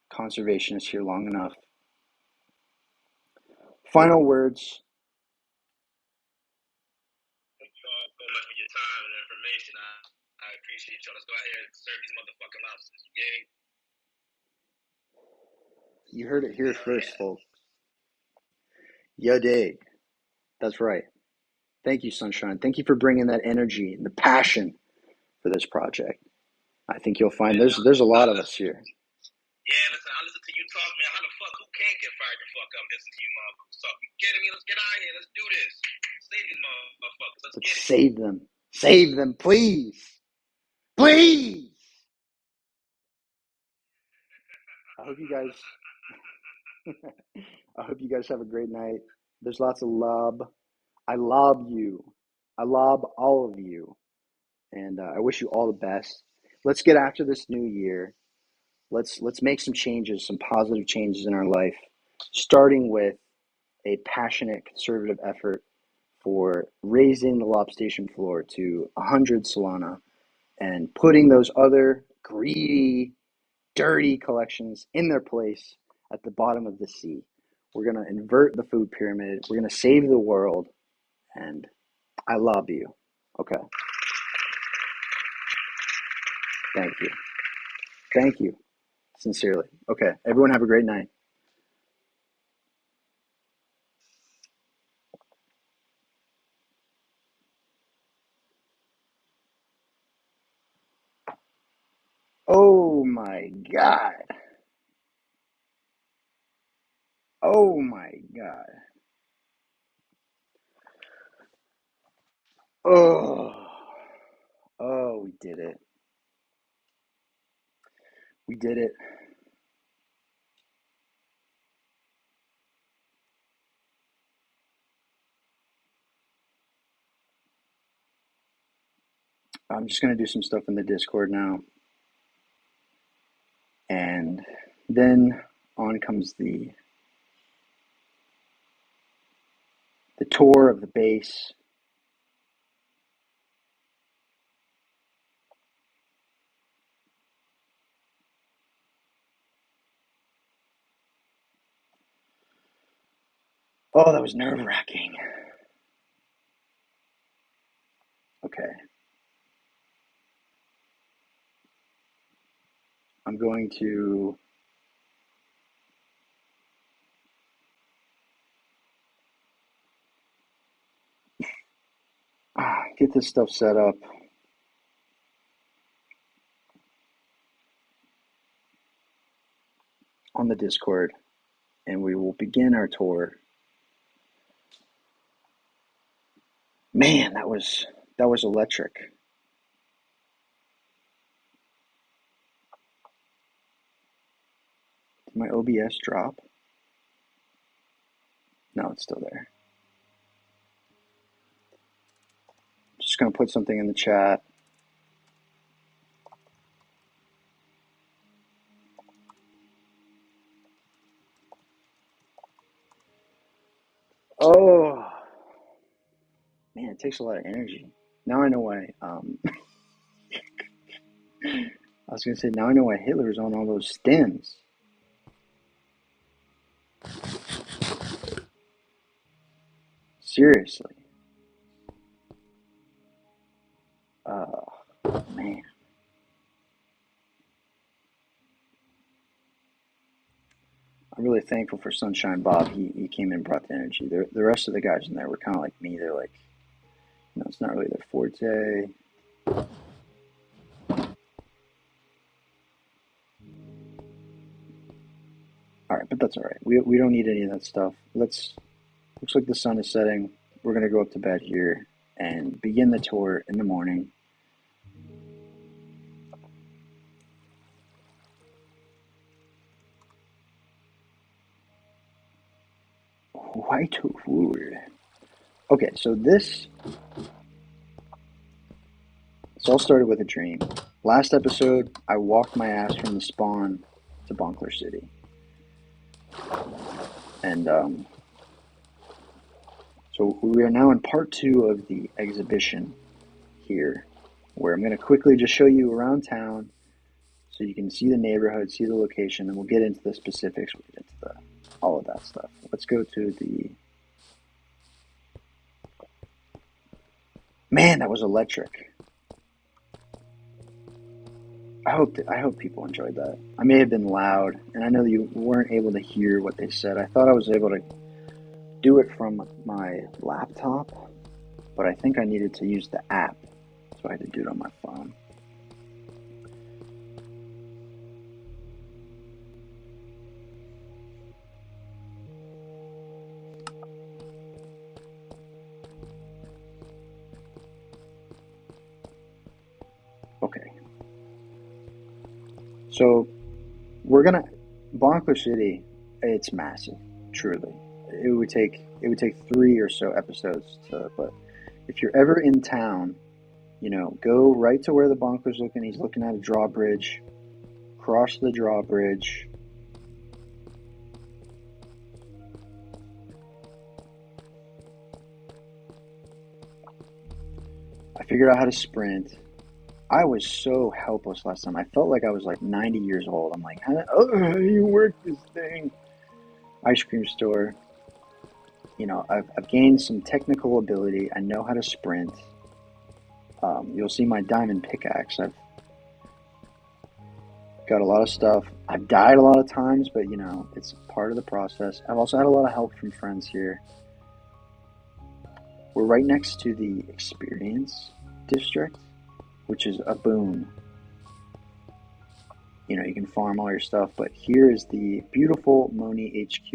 [SPEAKER 1] conservationists here long enough. Final words.
[SPEAKER 5] Thank you all so much for your time and information. I appreciate y'all. Let's go out here and serve these motherfucking lobsters. Yay.
[SPEAKER 1] You heard it here first, folks. Ya dig. That's right. Thank you, Sunshine. Thank you for bringing that energy and the passion for this project. I think you'll find there's a lot of us here.
[SPEAKER 5] Yeah, listen, I listen to you talk, man. How the fuck, who can't get fired the fuck up listening to you motherfuckers talk? You kidding me? Let's get out of here. Let's do this. Save these motherfuckers. Let's get it.
[SPEAKER 1] Save them. Save them, please. Please. I hope you guys have a great night. There's lots of love. I love you. I love all of you. And I wish you all the best. Let's get after this new year. Let's make some changes, some positive changes in our life, starting with a passionate conservative effort for raising the Lawbstation floor to 100 Solana and putting those other greedy, dirty collections in their place at the bottom of the sea. We're going to invert the food pyramid. We're going to save the world. And I love you. Okay. Thank you. Thank you. Sincerely. Okay. Everyone have a great night. Oh my God. Oh my God. Oh. Oh, we did it. We did it. I'm just going to do some stuff in the Discord now. And then on comes the tour of the base. Oh, that was nerve-wracking. Okay. I'm going to get this stuff set up. On the Discord, and we will begin our tour. Man, that was electric. Did my OBS drop? No, it's still there. Just gonna put something in the chat. Oh, man, it takes a lot of energy. Now I know why. I was gonna say, now I know why Hitler's on all those stems. Seriously. Man. I'm really thankful for Sunshine Bob. He came in and brought the energy. The rest of the guys in there were kind of like me. They're like, it's not really their forte. All right, but that's all right. We don't need any of that stuff. Looks like the sun is setting. We're gonna go up to bed here and begin the tour in the morning. White wood. Okay, so this all started with a dream. Last episode, I walked my ass from the spawn to Bonkler City. And so we are now in part 2 of the exhibition here, where I'm going to quickly just show you around town so you can see the neighborhood, see the location, and we'll get into the specifics, we'll get into all of that stuff. Let's go to the... Man, that was electric. I hope people enjoyed that. I may have been loud, and I know you weren't able to hear what they said. I thought I was able to do it from my laptop, but I think I needed to use the app, so I had to do it on my phone. Okay. So Bonkler City, it's massive, truly. It would take 3 or so episodes but if you're ever in town, go right to where the Bonkler's looking. He's looking at a drawbridge. Cross the drawbridge. I figured out how to sprint. I was so helpless last time. I felt like I was like 90 years old. I'm like, how do you work this thing? Ice cream store. I've gained some technical ability. I know how to sprint. You'll see my diamond pickaxe. I've got a lot of stuff. I've died a lot of times, but it's part of the process. I've also had a lot of help from friends here. We're right next to the experience district, which is a boon. You can farm all your stuff, but here is the beautiful Moni HQ.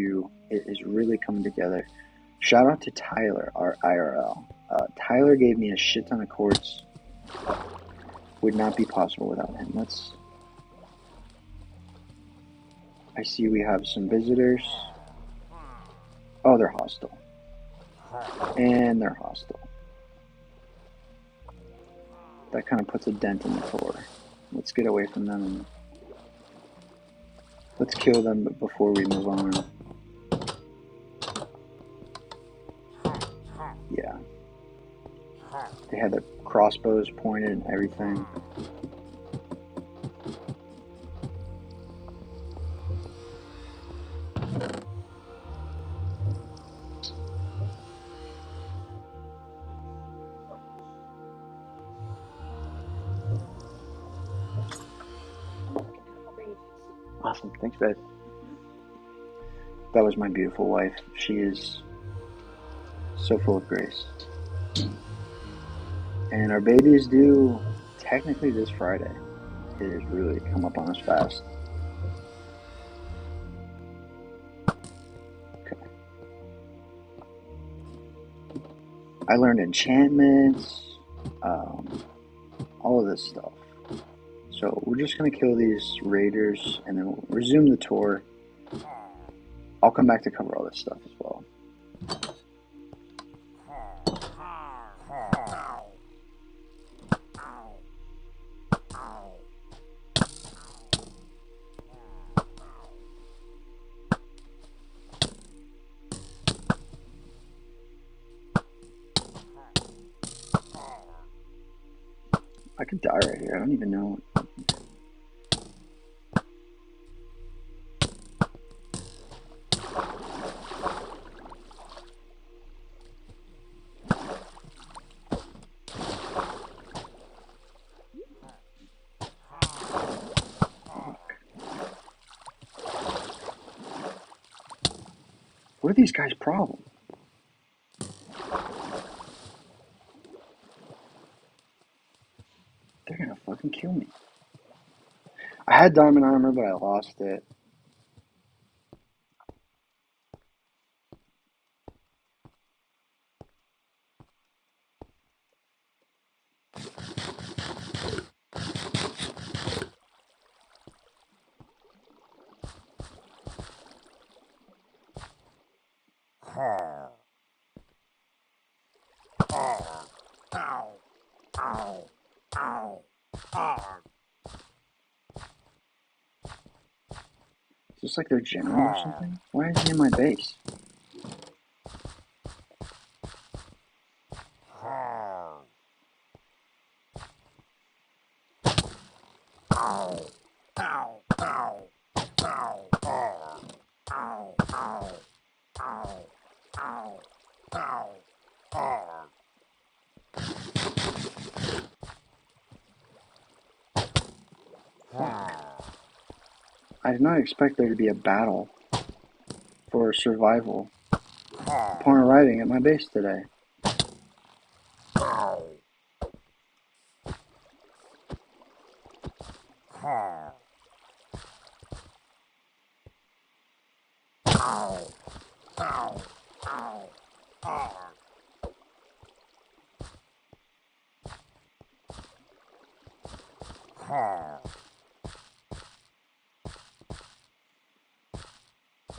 [SPEAKER 1] It is really coming together. Shout out to Tyler, our IRL. Tyler gave me a shit ton of quartz. Would not be possible without him. I see we have some visitors. Oh, they're hostile. And they're hostile. That kind of puts a dent in the tour. Let's get away from them and let's kill them before we move on. Yeah. They had their crossbows pointed and everything. Awesome. Thanks, babe. That was my beautiful wife. She is so full of grace. And our baby is due technically this Friday. It has really come up on us fast. Okay. I learned enchantments, all of this stuff. So we're just going to kill these raiders and then we'll resume the tour. I'll come back to cover all this stuff as well. I could die right here. I don't even know. What are these guys' problem? They're gonna fucking kill me. I had diamond armor, but I lost it. Is this like their general or something? Why is he in my base? I did not expect there to be a battle for survival upon arriving at my base today.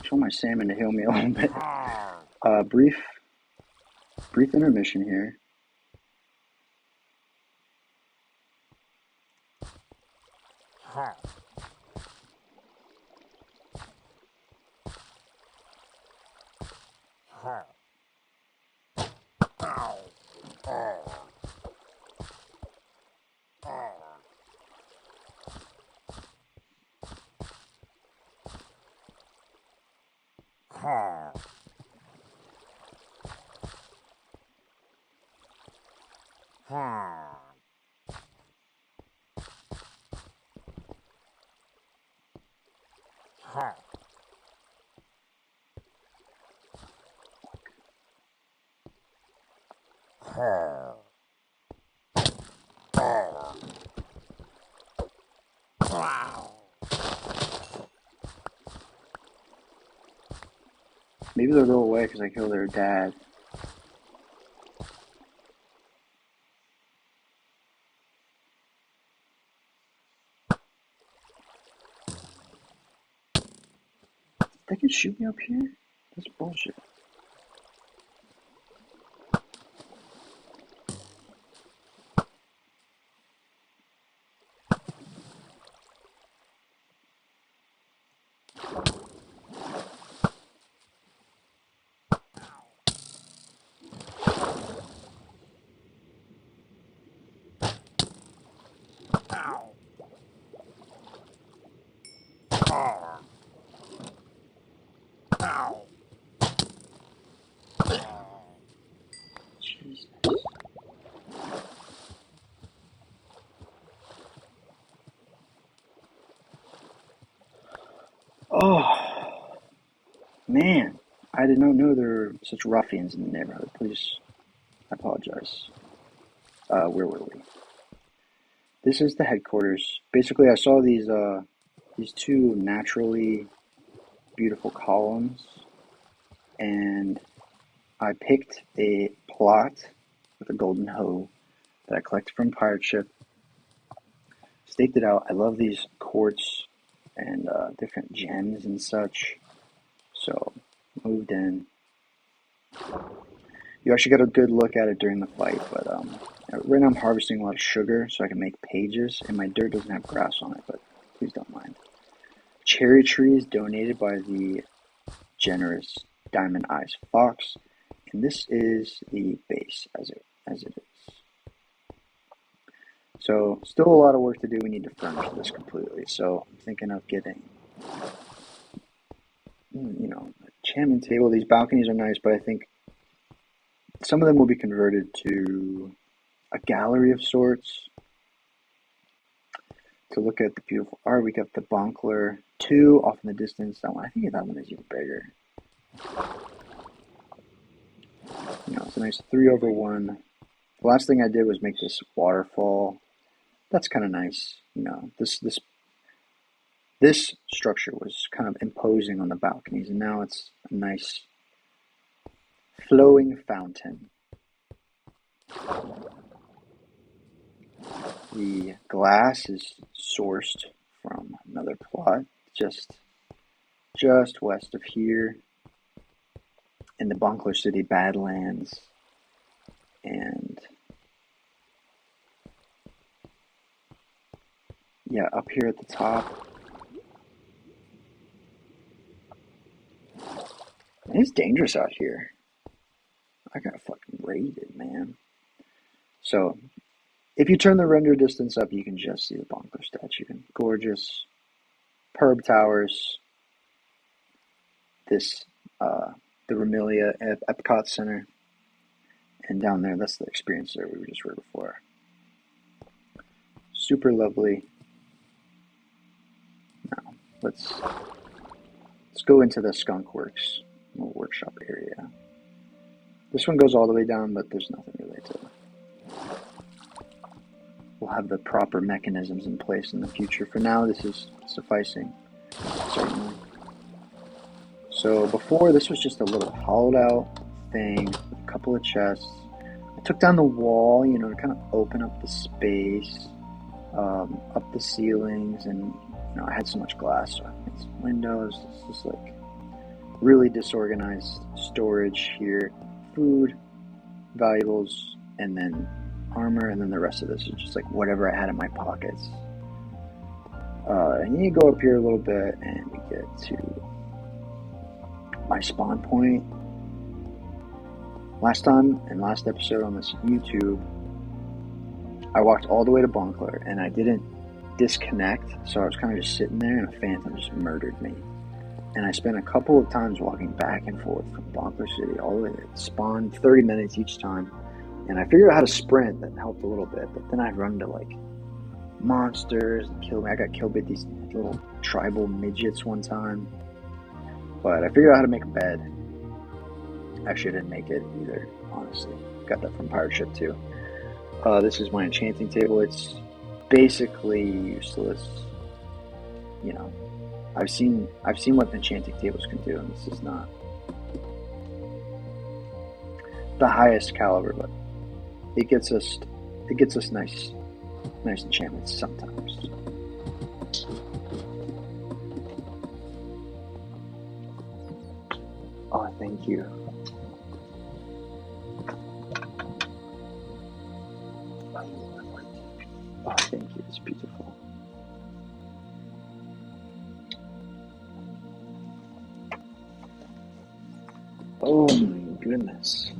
[SPEAKER 1] Show my salmon to heal me a little bit. Brief intermission here. Maybe they'll go away because I killed their dad. They can shoot me up here? That's bullshit. Jesus. Oh, man. I did not know there were such ruffians in the neighborhood. Please, I apologize. Where were we? This is the headquarters. Basically, I saw these two naturally beautiful columns, and I picked a plot with a golden hoe that I collected from pirate ship, staked it out. I love these quartz and different gems and such. So, moved in. You actually got a good look at it during the fight, but right now I'm harvesting a lot of sugar so I can make pages, and my dirt doesn't have grass on it, but please don't mind. Cherry trees donated by the generous Diamond Eyes Fox, and this is the base as it is. So still a lot of work to do. We need to furnish this completely. So I'm thinking of getting, a enchantment table. These balconies are nice, but I think some of them will be converted to a gallery of sorts to look at the beautiful art. We got the Bonkler 2 off in the distance. That one, I think that one is even bigger. It's a nice 3/1. The last thing I did was make this waterfall. That's kind of nice. This structure was kind of imposing on the balconies, and now it's a nice flowing fountain. The glass is sourced from another plot just west of here in the Bonkler City Badlands, and yeah, up here at the top. It's dangerous out here. I got fucking raided, man. So, if you turn the render distance up, you can just see the Bonkler statue. Gorgeous. Perb Towers. This, the Remilia at Epcot Center. And down there, that's the experience there we just were before. Super lovely. Now, let's go into the Skunk Works little workshop area. This one goes all the way down, but there's nothing really to. We'll have the proper mechanisms in place in the future. For now, this is sufficing, certainly. So before, this was just a little hollowed out thing with a couple of chests. I took down the wall, to kind of open up the space, up the ceilings, and I had so much glass, so I made some windows. It's just like really disorganized storage here. Food, valuables, and then armor, and then the rest of this is just like whatever I had in my pockets. And you go up here a little bit, and we get to my spawn point. Last episode on this YouTube, I walked all the way to Bonkler, and I didn't disconnect, so I was kind of just sitting there, and a phantom just murdered me. And I spent a couple of times walking back and forth from Bonkler City all the way to spawn, 30 minutes each time. And I figured out how to sprint. That helped a little bit. But then I'd run into like monsters and kill me. I got killed by these little tribal midgets one time. But I figured out how to make a bed. Actually, I didn't make it either, honestly. Got that from Pirate Ship too. This is my enchanting table. It's basically useless. I've seen what enchanting tables can do, and this is not the highest caliber, but it gets us nice enchantments sometimes. Oh, thank you. Oh, thank you. It's beautiful. Oh my goodness.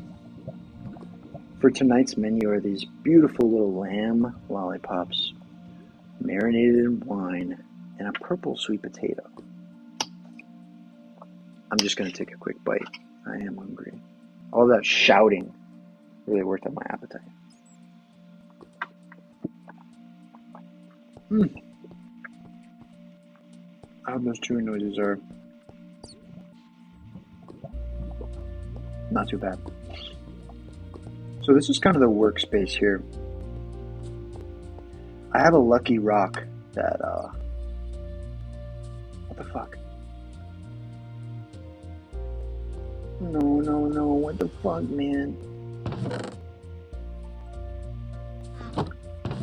[SPEAKER 1] For tonight's menu are these beautiful little lamb lollipops, marinated in wine, and a purple sweet potato. I'm just going to take a quick bite. I am hungry. All that shouting really worked on my appetite. how those chewing noises are. Not too bad. So this is kind of the workspace here. I have a lucky rock that, what the fuck? No, what the fuck, man?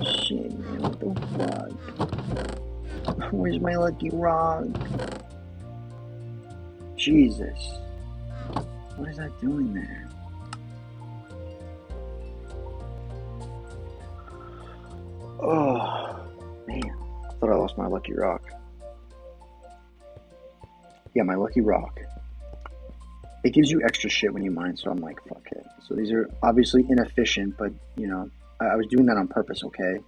[SPEAKER 1] Shit, man, what the fuck? Where's my lucky rock? Jesus. What is that doing there? Oh, man. I thought I lost my lucky rock. Yeah, my lucky rock. It gives you extra shit when you mine, so I'm like, fuck it. So these are obviously inefficient, but, you know, I was doing that on purpose, okay?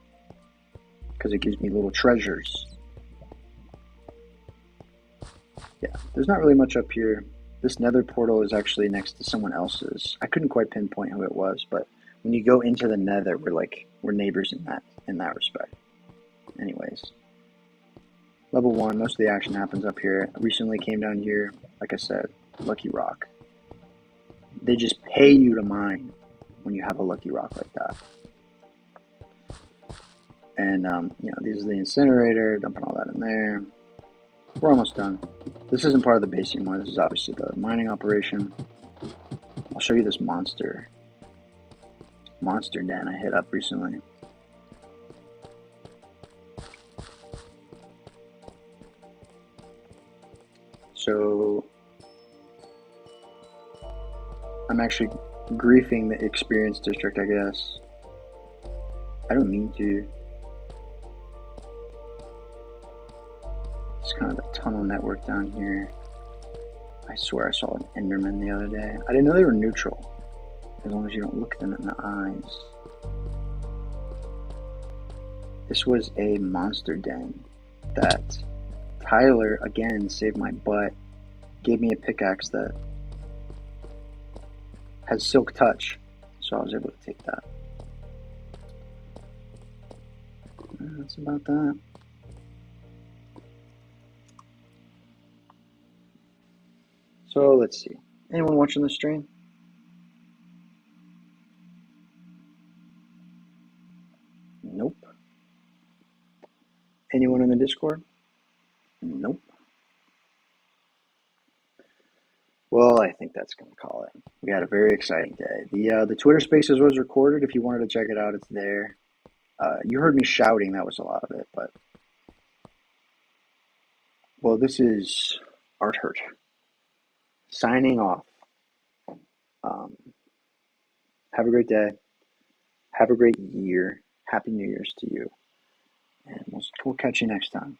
[SPEAKER 1] Because it gives me little treasures. Yeah, there's not really much up here. This nether portal is actually next to someone else's. I couldn't quite pinpoint who it was, but when you go into the nether, we're neighbors in that respect. Anyways. Level 1, most of the action happens up here. I recently came down here, like I said, lucky rock. They just pay you to mine when you have a lucky rock like that. And, you know, this is the incinerator, dumping all that in there. We're almost done. This isn't part of the base anymore. This is obviously the mining operation. I'll show you this monster den I hit up recently. So I'm actually griefing the experience district, I guess. I don't mean to. It's kind of a tunnel network down here. I swear I saw an Enderman the other day. I didn't know they were neutral, as long as you don't look them in the eyes. This was a monster den that Tyler, again, saved my butt, gave me a pickaxe that has silk touch, so I was able to take that. That's about that. So let's see. Anyone watching the stream? Nope. Anyone in the Discord? Nope. Well, I think that's going to call it. We had a very exciting day. The Twitter Spaces was recorded. If you wanted to check it out, it's there. You heard me shouting. That was a lot of it. But, well, this is Art Hurt signing off. Have a great day. Have a great year. Happy New Year's to you. And we'll catch you next time.